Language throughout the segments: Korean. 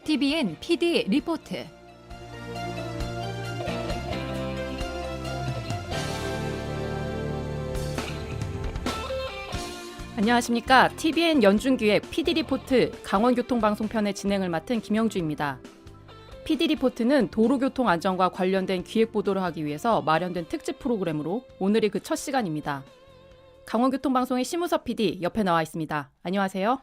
TVN PD 리포트. 안녕하십니까. TVN 연중기획 PD 리포트 강원교통방송편의 진행을 맡은 김영주입니다. PD 리포트는 도로교통 안전과 관련된 기획 보도를 하기 위해서 마련된 특집 프로그램으로 오늘이 그 첫 시간입니다. 강원교통방송의 심우섭 PD 옆에 나와 있습니다. 안녕하세요.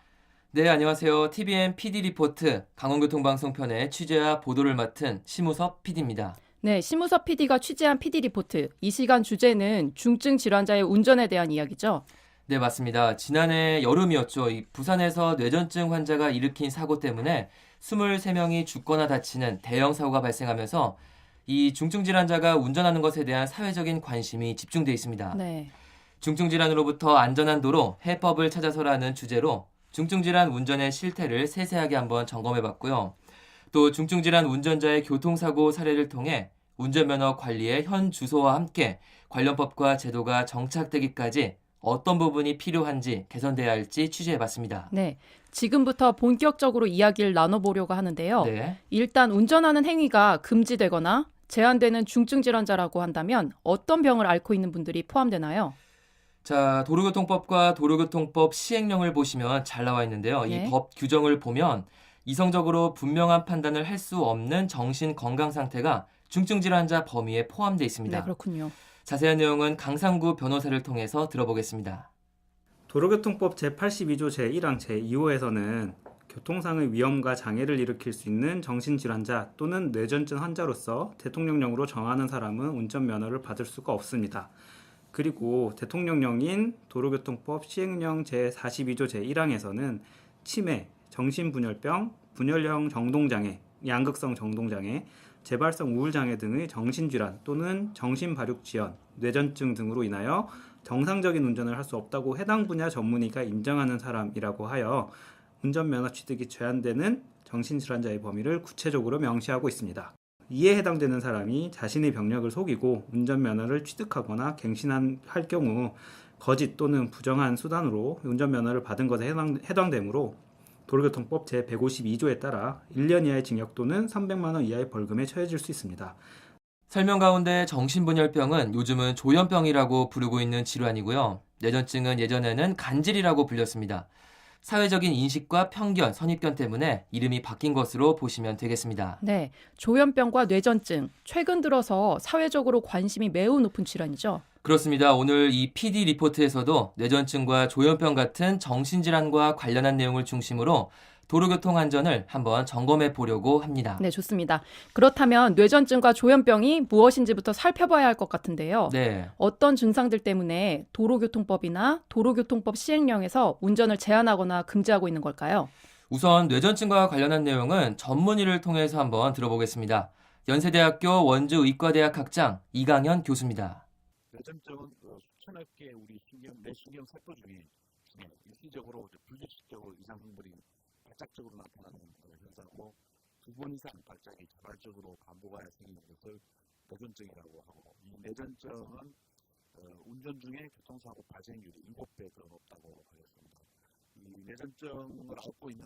네, 안녕하세요. TVN PD 리포트 강원교통방송편의 취재와 보도를 맡은 심우섭 PD입니다. 네, 심우섭 PD가 취재한 PD 리포트. 이 시간 주제는 중증 질환자의 운전에 대한 이야기죠. 네, 맞습니다. 지난해 여름이었죠. 부산에서 뇌전증 환자가 일으킨 사고 때문에 23명이 죽거나 다치는 대형 사고가 발생하면서 이 중증 질환자가 운전하는 것에 대한 사회적인 관심이 집중돼 있습니다. 네. 중증 질환으로부터 안전한 도로 해법을 찾아서라는 주제로 중증 질환 운전의 실태를 세세하게 한번 점검해 봤고요. 또 중증 질환 운전자의 교통사고 사례를 통해 운전면허 관리의 현 주소와 함께 관련 법과 제도가 정착되기까지 어떤 부분이 필요한지 개선돼야 할지 취재해봤습니다. 네, 지금부터 본격적으로 이야기를 나눠보려고 하는데요. 네. 일단 운전하는 행위가 금지되거나 제한되는 중증 질환자라고 한다면 어떤 병을 앓고 있는 분들이 포함되나요? 자, 도로교통법과 도로교통법 시행령을 보시면 잘 나와 있는데요. 네. 이 법 규정을 보면 이성적으로 분명한 판단을 할 수 없는 정신 건강 상태가 중증 질환자 범위에 포함되어 있습니다. 네, 그렇군요. 자세한 내용은 강상구 변호사를 통해서 들어보겠습니다. 도로교통법 제82조 제1항 제2호에서는 교통상의 위험과 장애를 일으킬 수 있는 정신질환자 또는 뇌전증 환자로서 대통령령으로 정하는 사람은 운전면허를 받을 수가 없습니다. 그리고 대통령령인 도로교통법 시행령 제42조 제1항에서는 치매, 정신분열병, 분열형 정동장애, 양극성 정동장애, 재발성 우울장애 등의 정신질환 또는 정신발육지연, 뇌전증 등으로 인하여 정상적인 운전을 할 수 없다고 해당 분야 전문의가 인정하는 사람이라고 하여 운전면허 취득이 제한되는 정신질환자의 범위를 구체적으로 명시하고 있습니다. 이에 해당되는 사람이 자신의 병력을 속이고 운전면허를 취득하거나 갱신할 경우 거짓 또는 부정한 수단으로 운전면허를 받은 것에 해당되므로 도로교통법 제152조에 따라 1년 이하의 징역 또는 300만 원 이하의 벌금에 처해질 수 있습니다. 설명 가운데 정신분열병은 요즘은 조현병이라고 부르고 있는 질환이고요. 뇌전증은 예전에는 간질이라고 불렸습니다. 사회적인 인식과 편견, 선입견 때문에 이름이 바뀐 것으로 보시면 되겠습니다. 네, 조현병과 뇌전증, 최근 들어서 사회적으로 관심이 매우 높은 질환이죠. 그렇습니다. 오늘 이 PD 리포트에서도 뇌전증과 조현병 같은 정신질환과 관련한 내용을 중심으로 도로교통 안전을 한번 점검해 보려고 합니다. 네, 좋습니다. 그렇다면 뇌전증과 조현병이 무엇인지부터 살펴봐야 할 것 같은데요. 네. 어떤 증상들 때문에 도로교통법이나 도로교통법 시행령에서 운전을 제한하거나 금지하고 있는 걸까요? 우선 뇌전증과 관련한 내용은 전문의를 통해서 한번 들어보겠습니다. 연세대학교 원주의과대학 학장 이강현 교수입니다. 뇌전증은 수천억 개의 우리 뇌신경 세포 중에 일시적으로 불규칙적으로 이상 성분이 발작적으로 나타나는 현상으로 2번 이상 발작이 자발적으로 반복하여 생기는 것을 뇌전증이라고 하고, 이 뇌전증은 운전 중에 교통사고 발생률이 7배 더 높다고 하겠습니다. 이 뇌전증을 앓고 있는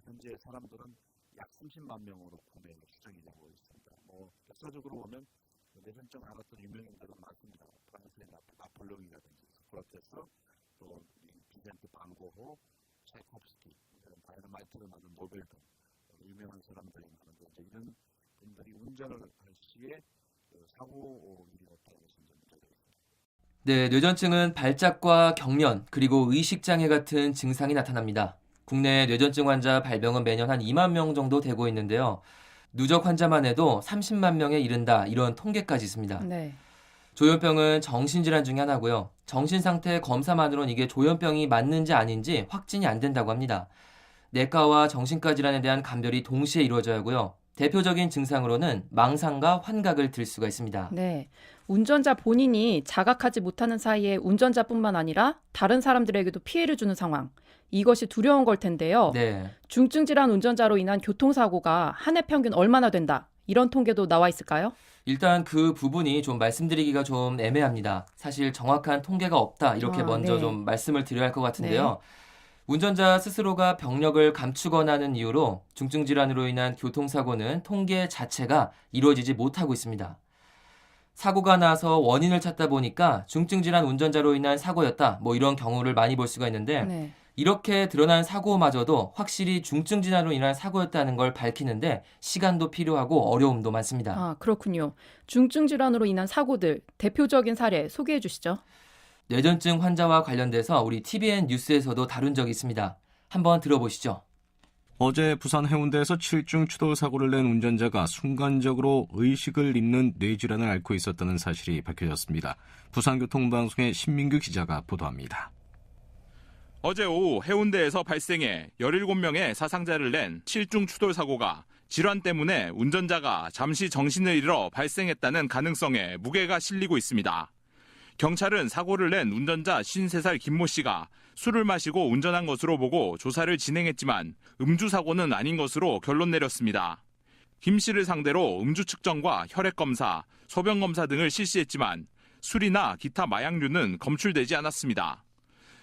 현재 사람들은 약 30만 명으로 구매가 추정이 되고 있습니다. 역사적으로 보면 뇌전증 앓았던 유명인들은 많습니다. 프랑스의 나폴레옹이라든지 소크라테스, 또 비센트 반 고흐, 차이콥스키, 다이너마이트를 만든 노벨 등 유명한 사람들이 많은데, 이런 분들이 운전을 할 시에 사고 일이 없다고 보시면 됩니다. 네, 뇌전증은 발작과 경련, 그리고 의식장애 같은 증상이 나타납니다. 국내 뇌전증 환자 발병은 매년 한 2만 명 정도 되고 있는데요. 누적 환자만 해도 30만 명에 이른다, 이런 통계까지 있습니다. 네. 조현병은 정신질환 중에 하나고요. 정신상태 검사만으로는 이게 조현병이 맞는지 아닌지 확진이 안 된다고 합니다. 내과와 정신과 질환에 대한 감별이 동시에 이루어져야 하고요. 대표적인 증상으로는 망상과 환각을 들 수가 있습니다. 네. 운전자 본인이 자각하지 못하는 사이에 운전자뿐만 아니라 다른 사람들에게도 피해를 주는 상황. 이것이 두려운 걸 텐데요. 네. 중증 질환 운전자로 인한 교통사고가 한 해 평균 얼마나 된다. 이런 통계도 나와 있을까요? 일단 그 부분이 좀 말씀드리기가 좀 애매합니다. 사실 정확한 통계가 없다, 이렇게 먼저 네. 좀 말씀을 드려야 할 것 같은데요. 운전자 스스로가 병력을 감추거나 하는 이유로 중증 질환으로 인한 교통사고는 통계 자체가 이루어지지 못하고 있습니다. 사고가 나서 원인을 찾다 보니까 중증 질환 운전자로 인한 사고였다. 이런 경우를 많이 볼 수가 있는데 네. 이렇게 드러난 사고마저도 확실히 중증 질환으로 인한 사고였다는 걸 밝히는데 시간도 필요하고 어려움도 많습니다. 아, 그렇군요. 중증 질환으로 인한 사고들 대표적인 사례 소개해 주시죠. 뇌전증 환자와 관련돼서 우리 TVN 뉴스에서도 다룬 적이 있습니다. 한번 들어보시죠. 어제 부산 해운대에서 7중 추돌 사고를 낸 운전자가 순간적으로 의식을 잃는 뇌질환을 앓고 있었다는 사실이 밝혀졌습니다. 부산교통방송의 신민규 기자가 보도합니다. 어제 오후 해운대에서 발생해 17명의 사상자를 낸 7중 추돌 사고가 질환 때문에 운전자가 잠시 정신을 잃어 발생했다는 가능성에 무게가 실리고 있습니다. 경찰은 사고를 낸 운전자 53살 김모 씨가 술을 마시고 운전한 것으로 보고 조사를 진행했지만 음주 사고는 아닌 것으로 결론 내렸습니다. 김 씨를 상대로 음주 측정과 혈액 검사, 소변 검사 등을 실시했지만 술이나 기타 마약류는 검출되지 않았습니다.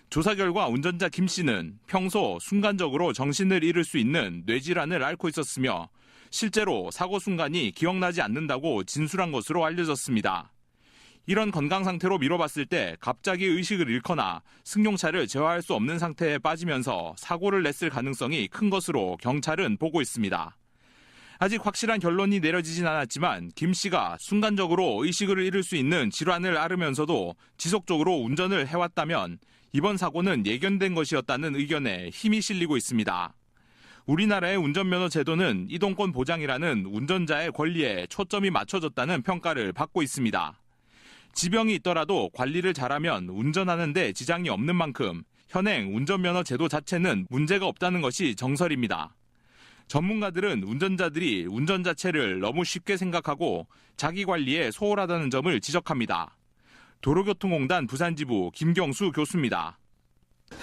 조사 결과 운전자 김 씨는 평소 순간적으로 정신을 잃을 수 있는 뇌질환을 앓고 있었으며 실제로 사고 순간이 기억나지 않는다고 진술한 것으로 알려졌습니다. 이런 건강 상태로 미뤄봤을 때 갑자기 의식을 잃거나 승용차를 제어할 수 없는 상태에 빠지면서 사고를 냈을 가능성이 큰 것으로 경찰은 보고 있습니다. 아직 확실한 결론이 내려지진 않았지만 김 씨가 순간적으로 의식을 잃을 수 있는 질환을 앓으면서도 지속적으로 운전을 해왔다면 이번 사고는 예견된 것이었다는 의견에 힘이 실리고 있습니다. 우리나라의 운전면허 제도는 이동권 보장이라는 운전자의 권리에 초점이 맞춰졌다는 평가를 받고 있습니다. 지병이 있더라도 관리를 잘하면 운전하는 데 지장이 없는 만큼 현행 운전면허 제도 자체는 문제가 없다는 것이 정설입니다. 전문가들은 운전자들이 운전 자체를 너무 쉽게 생각하고 자기 관리에 소홀하다는 점을 지적합니다. 도로교통공단 부산지부 김경수 교수입니다.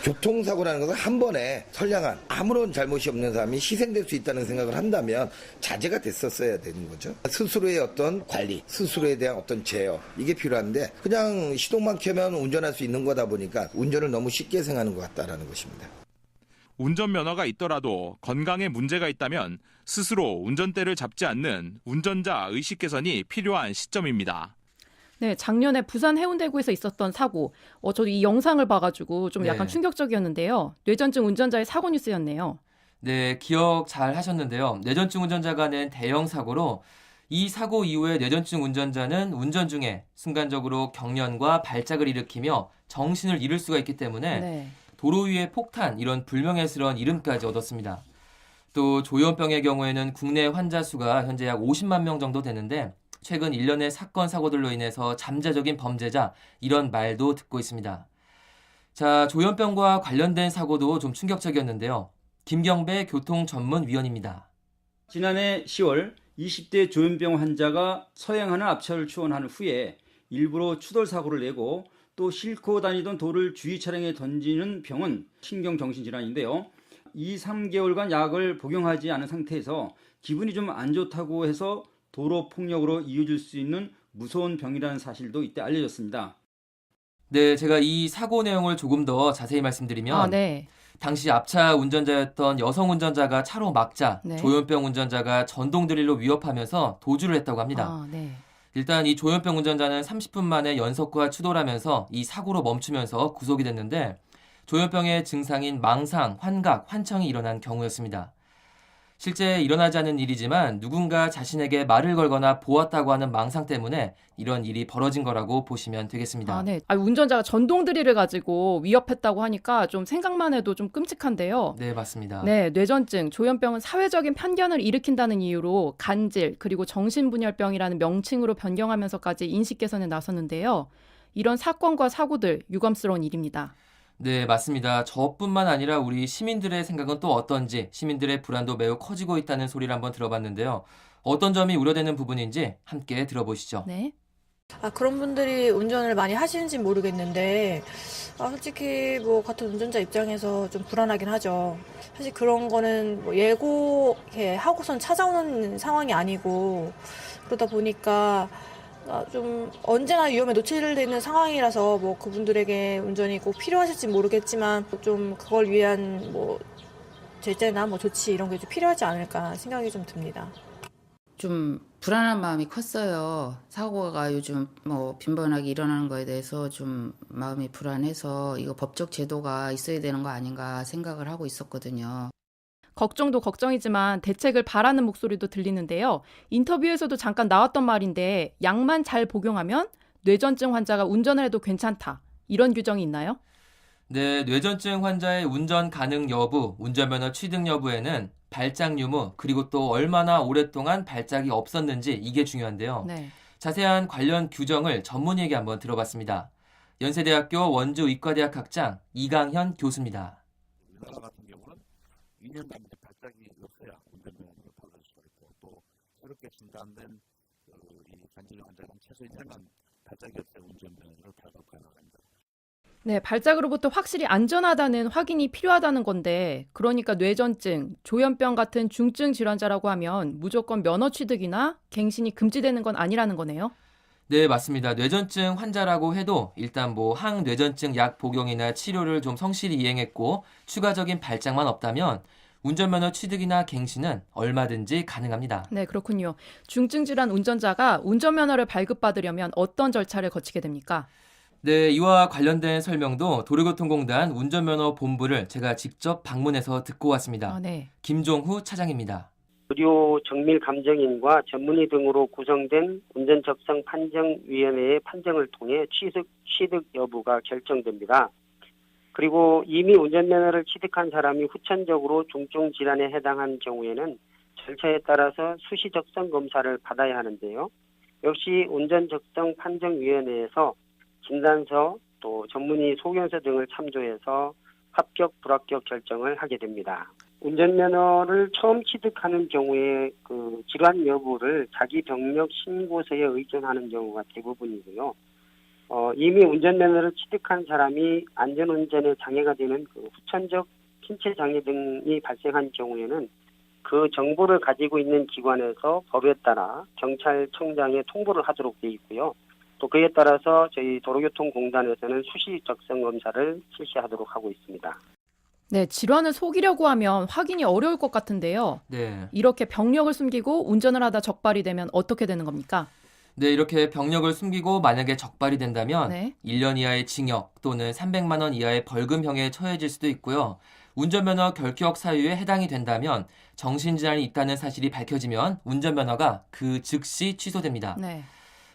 교통사고라는 것은 한 번에 선량한 아무런 잘못이 없는 사람이 희생될 수 있다는 생각을 한다면 자제가 됐었어야 되는 거죠. 스스로의 어떤 관리, 스스로에 대한 어떤 제어 이게 필요한데 그냥 시동만 켜면 운전할 수 있는 거다 보니까 운전을 너무 쉽게 생각하는 것 같다라는 것입니다. 운전면허가 있더라도 건강에 문제가 있다면 스스로 운전대를 잡지 않는 운전자 의식 개선이 필요한 시점입니다. 네, 작년에 부산 해운대구에서 있었던 사고. 저도 이 영상을 봐가지고 좀 약간 네. 충격적이었는데요. 뇌전증 운전자의 사고 뉴스였네요. 네, 기억 잘 하셨는데요. 뇌전증 운전자가 낸 대형 사고로 이 사고 이후에 뇌전증 운전자는 운전 중에 순간적으로 경련과 발작을 일으키며 정신을 잃을 수가 있기 때문에 네. 도로 위의 폭탄 이런 불명예스러운 이름까지 얻었습니다. 또 조현병의 경우에는 국내 환자 수가 현재 약 50만 명 정도 되는데 최근 일련의 사건 사고들로 인해서 잠재적인 범죄자 이런 말도 듣고 있습니다. 자, 조현병과 관련된 사고도 좀 충격적이었는데요. 김경배 교통전문위원입니다. 지난해 10월 20대 조현병 환자가 서행하는 앞차를 추월한 후에 일부러 추돌 사고를 내고 또 싣고 다니던 돌을 주위 차량에 던지는 병은 신경정신질환인데요. 2, 3개월간 약을 복용하지 않은 상태에서 기분이 좀 안 좋다고 해서 도로 폭력으로 이어질 수 있는 무서운 병이라는 사실도 이때 알려졌습니다. 네, 제가 이 사고 내용을 조금 더 자세히 말씀드리면 네. 당시 앞차 운전자였던 여성 운전자가 차로 막자 네. 조현병 운전자가 전동 드릴로 위협하면서 도주를 했다고 합니다. 네. 일단 이 조현병 운전자는 30분 만에 연석과 추돌하면서 이 사고로 멈추면서 구속이 됐는데 조현병의 증상인 망상, 환각, 환청이 일어난 경우였습니다. 실제 일어나지 않은 일이지만 누군가 자신에게 말을 걸거나 보았다고 하는 망상 때문에 이런 일이 벌어진 거라고 보시면 되겠습니다. 네. 운전자가 전동 드릴을 가지고 위협했다고 하니까 좀 생각만 해도 좀 끔찍한데요. 네, 맞습니다. 네, 뇌전증, 조현병은 사회적인 편견을 일으킨다는 이유로 간질, 그리고 정신분열병이라는 명칭으로 변경하면서까지 인식 개선에 나섰는데요. 이런 사건과 사고들 유감스러운 일입니다. 네, 맞습니다. 저뿐만 아니라 우리 시민들의 생각은 또 어떤지 시민들의 불안도 매우 커지고 있다는 소리를 한번 들어봤는데요. 어떤 점이 우려되는 부분인지 함께 들어보시죠. 네. 그런 분들이 운전을 많이 하시는지 모르겠는데 솔직히 같은 운전자 입장에서 좀 불안하긴 하죠. 사실 그런 거는 예고 하고선 찾아오는 상황이 아니고 그러다 보니까 좀 언제나 위험에 노출되어 있는 상황이라서 뭐 그분들에게 운전이 꼭 필요하실지 모르겠지만 좀 그걸 위한 뭐 제재나 뭐 조치 이런 게 좀 필요하지 않을까 생각이 좀 듭니다. 좀 불안한 마음이 컸어요. 사고가 요즘 뭐 빈번하게 일어나는 거에 대해서 좀 마음이 불안해서 이거 법적 제도가 있어야 되는 거 아닌가 생각을 하고 있었거든요. 걱정도 걱정이지만 대책을 바라는 목소리도 들리는데요. 인터뷰에서도 잠깐 나왔던 말인데 약만 잘 복용하면 뇌전증 환자가 운전을 해도 괜찮다. 이런 규정이 있나요? 네, 뇌전증 환자의 운전 가능 여부, 운전면허 취득 여부에는 발작 유무, 그리고 또 얼마나 오랫동안 발작이 없었는지 이게 중요한데요. 네. 자세한 관련 규정을 전문의에게 한번 들어봤습니다. 연세대학교 원주의과대학 학장 이강현 교수입니다. 우리나라 같은 경우는 2년 남짓 발작이 없어야 운전면허를 받을 수가 있고 또 새롭게 진단된 이 간질염 환자는 최소 1년간 발작이 없어야 운전면허를 발급 가능합니다. 네, 발작으로부터 확실히 안전하다는 확인이 필요하다는 건데 그러니까 뇌전증, 조현병 같은 중증 질환자라고 하면 무조건 면허 취득이나 갱신이 금지되는 건 아니라는 거네요. 네, 맞습니다. 뇌전증 환자라고 해도 일단 뭐 항뇌전증 약 복용이나 치료를 좀 성실히 이행했고 추가적인 발작만 없다면 운전면허 취득이나 갱신은 얼마든지 가능합니다. 네, 그렇군요. 중증 질환 운전자가 운전면허를 발급받으려면 어떤 절차를 거치게 됩니까? 네, 이와 관련된 설명도 도로교통공단 운전면허 본부를 제가 직접 방문해서 듣고 왔습니다. 네. 김종후 차장입니다. 의료 정밀 감정인과 전문의 등으로 구성된 운전적성 판정위원회의 판정을 통해 취득 여부가 결정됩니다. 그리고 이미 운전면허를 취득한 사람이 후천적으로 중증 질환에 해당한 경우에는 절차에 따라서 수시 적성 검사를 받아야 하는데요. 역시 운전적성판정위원회에서 진단서 또 전문의 소견서 등을 참조해서 합격, 불합격 결정을 하게 됩니다. 운전면허를 처음 취득하는 경우에 그 질환 여부를 자기 병력 신고서에 의존하는 경우가 대부분이고요. 이미 운전면허를 취득한 사람이 안전운전에 장애가 되는 그 후천적 신체 장애 등이 발생한 경우에는 그 정보를 가지고 있는 기관에서 법에 따라 경찰청장에 통보를 하도록 되어 있고요. 또 그에 따라서 저희 도로교통공단에서는 수시 적성 검사를 실시하도록 하고 있습니다. 네, 질환을 속이려고 하면 확인이 어려울 것 같은데요. 네. 이렇게 병력을 숨기고 운전을 하다 적발이 되면 어떻게 되는 겁니까? 네, 이렇게 병력을 숨기고 만약에 적발이 된다면 네. 1년 이하의 징역 또는 300만 원 이하의 벌금형에 처해질 수도 있고요. 운전면허 결격 사유에 해당이 된다면 정신질환이 있다는 사실이 밝혀지면 운전면허가 그 즉시 취소됩니다. 네.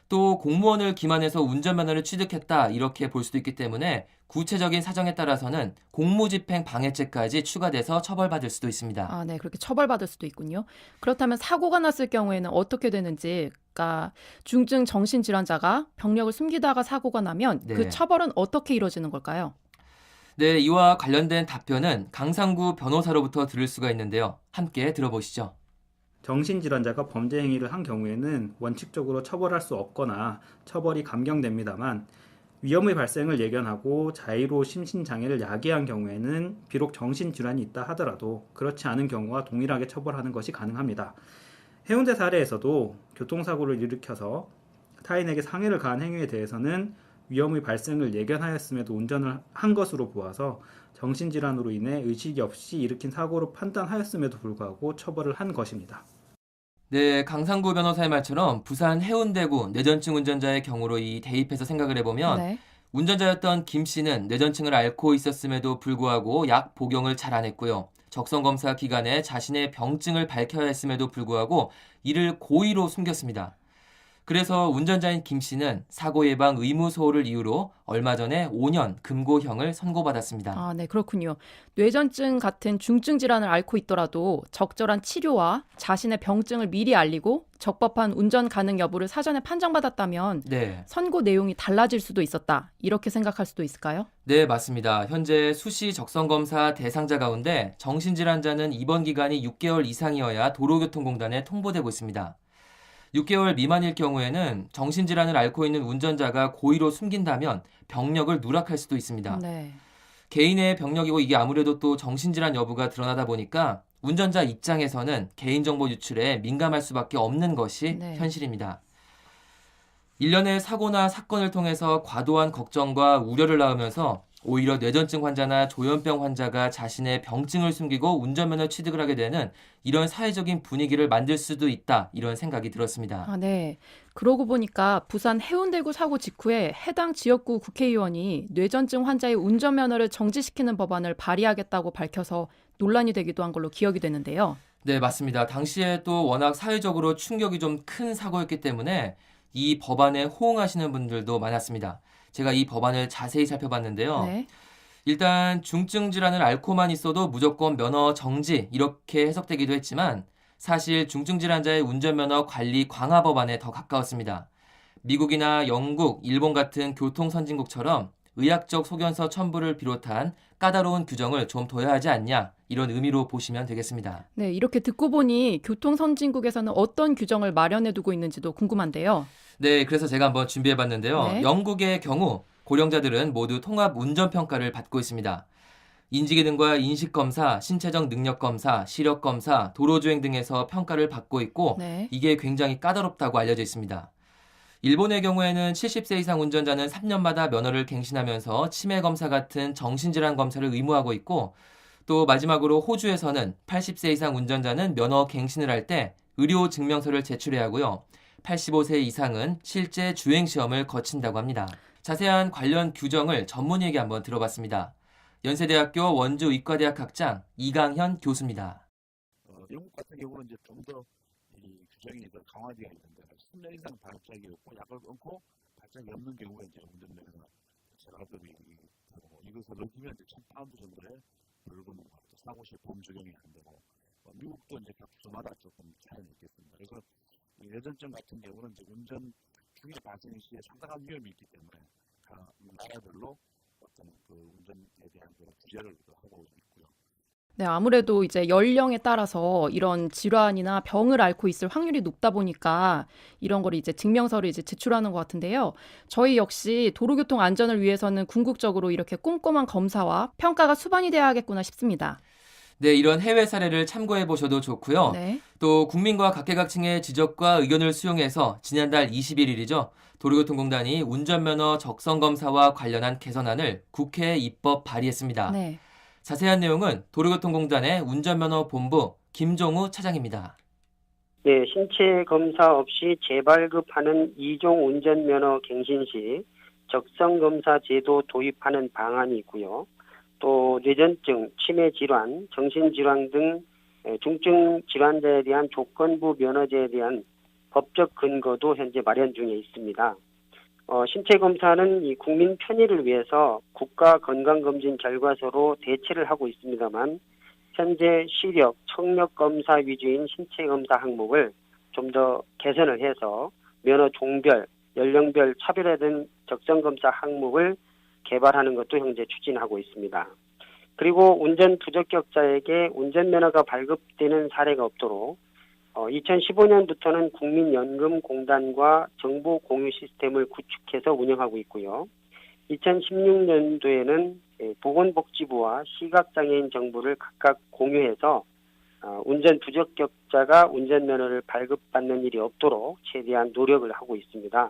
또 공무원을 기만해서 운전면허를 취득했다 이렇게 볼 수도 있기 때문에 구체적인 사정에 따라서는 공무집행 방해죄까지 추가돼서 처벌받을 수도 있습니다. 아, 네, 그렇게 처벌받을 수도 있군요. 그렇다면 사고가 났을 경우에는 어떻게 되는지, 그러니까 중증 정신질환자가 병력을 숨기다가 사고가 나면 네. 그 처벌은 어떻게 이루어지는 걸까요? 네, 이와 관련된 답변은 강상구 변호사로부터 들을 수가 있는데요. 함께 들어보시죠. 정신질환자가 범죄 행위를 한 경우에는 원칙적으로 처벌할 수 없거나 처벌이 감경됩니다만 위험의 발생을 예견하고 자의로 심신장애를 야기한 경우에는 비록 정신질환이 있다 하더라도 그렇지 않은 경우와 동일하게 처벌하는 것이 가능합니다. 해운대 사례에서도 교통사고를 일으켜서 타인에게 상해를 가한 행위에 대해서는 위험의 발생을 예견하였음에도 운전을 한 것으로 보아서 정신질환으로 인해 의식이 없이 일으킨 사고로 판단하였음에도 불구하고 처벌을 한 것입니다. 네, 강상구 변호사의 말처럼 부산 해운대구 뇌전증 운전자의 경우로 대입해서 생각을 해보면 네. 운전자였던 김 씨는 뇌전증을 앓고 있었음에도 불구하고 약 복용을 잘 안 했고요. 적성검사 기간에 자신의 병증을 밝혀야 했음에도 불구하고 이를 고의로 숨겼습니다. 그래서 운전자인 김 씨는 사고 예방 의무 소홀을 이유로 얼마 전에 5년 금고형을 선고받았습니다. 아, 네, 그렇군요. 뇌전증 같은 중증 질환을 앓고 있더라도 적절한 치료와 자신의 병증을 미리 알리고 적법한 운전 가능 여부를 사전에 판정받았다면 네. 선고 내용이 달라질 수도 있었다. 이렇게 생각할 수도 있을까요? 네, 맞습니다. 현재 수시 적성검사 대상자 가운데 정신질환자는 입원 기간이 6개월 이상이어야 도로교통공단에 통보되고 있습니다. 6개월 미만일 경우에는 정신질환을 앓고 있는 운전자가 고의로 숨긴다면 병력을 누락할 수도 있습니다. 네. 개인의 병력이고 이게 아무래도 또 정신질환 여부가 드러나다 보니까 운전자 입장에서는 개인정보 유출에 민감할 수밖에 없는 것이 네. 현실입니다. 일련의 사고나 사건을 통해서 과도한 걱정과 우려를 낳으면서 오히려 뇌전증 환자나 조현병 환자가 자신의 병증을 숨기고 운전면허 취득을 하게 되는 이런 사회적인 분위기를 만들 수도 있다, 이런 생각이 들었습니다. 아, 네. 그러고 보니까 부산 해운대구 사고 직후에 해당 지역구 국회의원이 뇌전증 환자의 운전면허를 정지시키는 법안을 발의하겠다고 밝혀서 논란이 되기도 한 걸로 기억이 되는데요. 네, 맞습니다. 당시에 또 워낙 사회적으로 충격이 좀 큰 사고였기 때문에 이 법안에 호응하시는 분들도 많았습니다. 제가 이 법안을 자세히 살펴봤는데요. 네. 일단 중증 질환을 앓고만 있어도 무조건 면허 정지 이렇게 해석되기도 했지만 사실 중증 질환자의 운전면허 관리 강화 법안에 더 가까웠습니다. 미국이나 영국, 일본 같은 교통 선진국처럼 의학적 소견서 첨부를 비롯한 까다로운 규정을 좀 둬야 하지 않냐, 이런 의미로 보시면 되겠습니다. 네, 이렇게 듣고 보니 교통 선진국에서는 어떤 규정을 마련해 두고 있는지도 궁금한데요. 네, 그래서 제가 한번 준비해봤는데요. 네. 영국의 경우 고령자들은 모두 통합 운전평가를 받고 있습니다. 인지기능과 인식검사, 신체적 능력검사, 시력검사, 도로주행 등에서 평가를 받고 있고 네. 이게 굉장히 까다롭다고 알려져 있습니다. 일본의 경우에는 70세 이상 운전자는 3년마다 면허를 갱신하면서 치매검사 같은 정신질환 검사를 의무화하고 있고 또 마지막으로 호주에서는 80세 이상 운전자는 면허 갱신을 할 때 의료 증명서를 제출해야 하고요. 85세 이상은 실제 주행시험을 거친다고 합니다. 자세한 관련 규정을 전문의에게 한번 들어봤습니다. 연세대학교 원주의과대학 학장 이강현 교수입니다. 영국 같은 경우는 이제 좀 더 이 규정이 더 강화되어 있는데 10년 이상 발작이 없고 약을 끊고 발작이 없는 경우에 이제 운전면허가 제각각이 이것을 넘기면 이제 1,000파운드 정도의 벌금과 사고시 보험 적용이 안 되고 미국도 이제 격주마다 조금 차이가 있겠습니다. 그래서 이 뇌전증 같은 경우는 이제 운전 중에 발생 시에 상당한 위험이 있기 때문에 나라별로 어떤 그 운전에 대한 그런 규제를 하고 있고요. 네, 아무래도 이제 연령에 따라서 이런 질환이나 병을 앓고 있을 확률이 높다 보니까 이런 거를 이제 증명서를 이제 제출하는 것 같은데요. 저희 역시 도로교통 안전을 위해서는 궁극적으로 이렇게 꼼꼼한 검사와 평가가 수반이 돼야 하겠구나 싶습니다. 네, 이런 해외 사례를 참고해 보셔도 좋고요. 네. 또 국민과 각계각층의 지적과 의견을 수용해서 지난달 21일이죠. 도로교통공단이 운전면허 적성검사와 관련한 개선안을 국회에 입법 발의했습니다. 네. 자세한 내용은 도로교통공단의 운전면허본부 김종우 차장입니다. 네, 신체 검사 없이 재발급하는 2종 운전면허 갱신 시 적성검사 제도 도입하는 방안이 있고요. 또 뇌전증, 치매 질환, 정신질환 등 중증 질환자에 대한 조건부 면허제에 대한 법적 근거도 현재 마련 중에 있습니다. 신체 검사는 이 국민 편의를 위해서 국가 건강검진 결과서로 대체를 하고 있습니다만 현재 시력, 청력 검사 위주인 신체 검사 항목을 좀 더 개선을 해서 면허 종별, 연령별 차별화된 적성 검사 항목을 개발하는 것도 현재 추진하고 있습니다. 그리고 운전 부적격자에게 운전면허가 발급되는 사례가 없도록 2015년부터는 국민연금공단과 정보 공유 시스템을 구축해서 운영하고 있고요. 2016년도에는 보건복지부와 시각장애인 정보를 각각 공유해서 운전 부적격자가 운전면허를 발급받는 일이 없도록 최대한 노력을 하고 있습니다.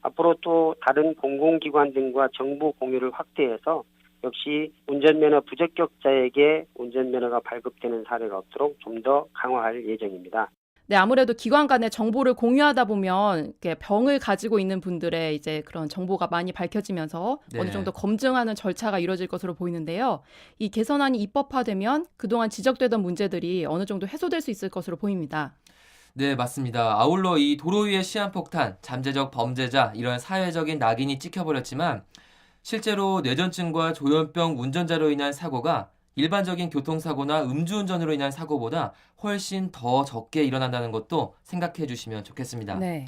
앞으로 또 다른 공공기관 등과 정보 공유를 확대해서 역시 운전면허 부적격자에게 운전면허가 발급되는 사례가 없도록 좀 더 강화할 예정입니다. 네, 아무래도 기관 간의 정보를 공유하다 보면 이렇게 병을 가지고 있는 분들의 이제 그런 정보가 많이 밝혀지면서 네. 어느 정도 검증하는 절차가 이루어질 것으로 보이는데요. 이 개선안이 입법화되면 그동안 지적되던 문제들이 어느 정도 해소될 수 있을 것으로 보입니다. 네, 맞습니다. 아울러 이 도로 위의 시한폭탄, 잠재적 범죄자, 이런 사회적인 낙인이 찍혀버렸지만 실제로 뇌전증과 조현병 운전자로 인한 사고가 일반적인 교통사고나 음주운전으로 인한 사고보다 훨씬 더 적게 일어난다는 것도 생각해 주시면 좋겠습니다. 네.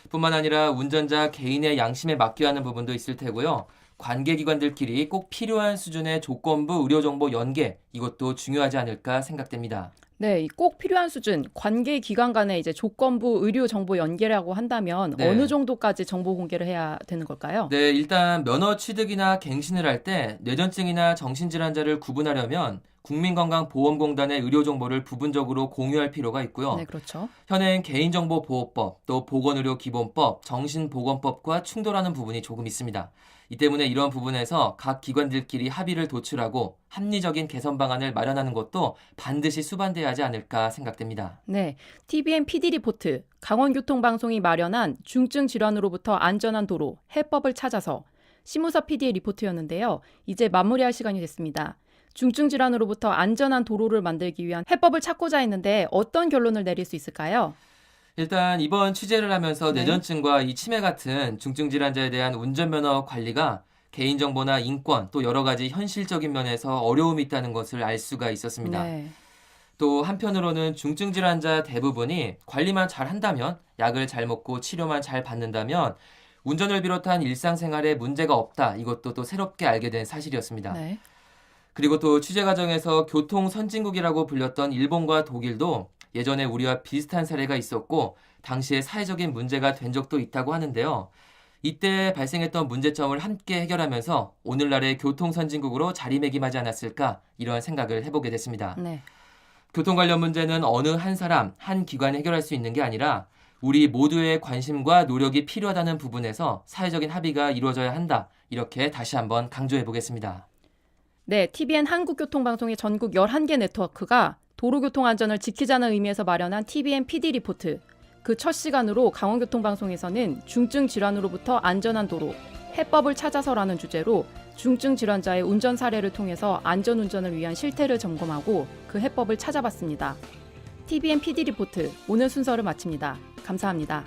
뿐만 아니라 운전자 개인의 양심에 맡겨야 하는 부분도 있을 테고요. 관계기관들끼리 꼭 필요한 수준의 조건부 의료정보 연계, 이것도 중요하지 않을까 생각됩니다. 네, 꼭 필요한 수준, 관계 기관 간의 이제 조건부 의료 정보 연계라고 한다면 네. 어느 정도까지 정보 공개를 해야 되는 걸까요? 네, 일단 면허 취득이나 갱신을 할 때 뇌전증이나 정신질환자를 구분하려면 국민건강보험공단의 의료 정보를 부분적으로 공유할 필요가 있고요. 네, 그렇죠. 현행 개인정보보호법, 또 보건의료기본법, 정신보건법과 충돌하는 부분이 조금 있습니다. 이 때문에 이런 부분에서 각 기관들끼리 합의를 도출하고 합리적인 개선 방안을 마련하는 것도 반드시 수반돼야 하지 않을까 생각됩니다. 네, TBN PD 리포트, 강원교통방송이 마련한 중증 질환으로부터 안전한 도로, 해법을 찾아서 심우섭 PD의 리포트였는데요. 이제 마무리할 시간이 됐습니다. 중증 질환으로부터 안전한 도로를 만들기 위한 해법을 찾고자 했는데 어떤 결론을 내릴 수 있을까요? 일단 이번 취재를 하면서 네. 뇌전증과 이 치매 같은 중증 질환자에 대한 운전면허 관리가 개인정보나 인권 또 여러 가지 현실적인 면에서 어려움이 있다는 것을 알 수가 있었습니다. 네. 또 한편으로는 중증 질환자 대부분이 관리만 잘 한다면, 약을 잘 먹고 치료만 잘 받는다면 운전을 비롯한 일상생활에 문제가 없다. 이것도 또 새롭게 알게 된 사실이었습니다. 네. 그리고 또 취재 과정에서 교통 선진국이라고 불렸던 일본과 독일도 예전에 우리와 비슷한 사례가 있었고 당시에 사회적인 문제가 된 적도 있다고 하는데요. 이때 발생했던 문제점을 함께 해결하면서 오늘날의 교통 선진국으로 자리매김하지 않았을까 이런 생각을 해보게 됐습니다. 네. 교통 관련 문제는 어느 한 사람, 한 기관이 해결할 수 있는 게 아니라 우리 모두의 관심과 노력이 필요하다는 부분에서 사회적인 합의가 이루어져야 한다. 이렇게 다시 한번 강조해 보겠습니다. 네, TBN 한국교통방송의 전국 11개 네트워크가 도로교통 안전을 지키자는 의미에서 마련한 TBN PD 리포트. 그 첫 시간으로 강원교통방송에서는 중증 질환으로부터 안전한 도로, 해법을 찾아서라는 주제로 중증 질환자의 운전 사례를 통해서 안전운전을 위한 실태를 점검하고 그 해법을 찾아봤습니다. TBN PD 리포트 오늘 순서를 마칩니다. 감사합니다.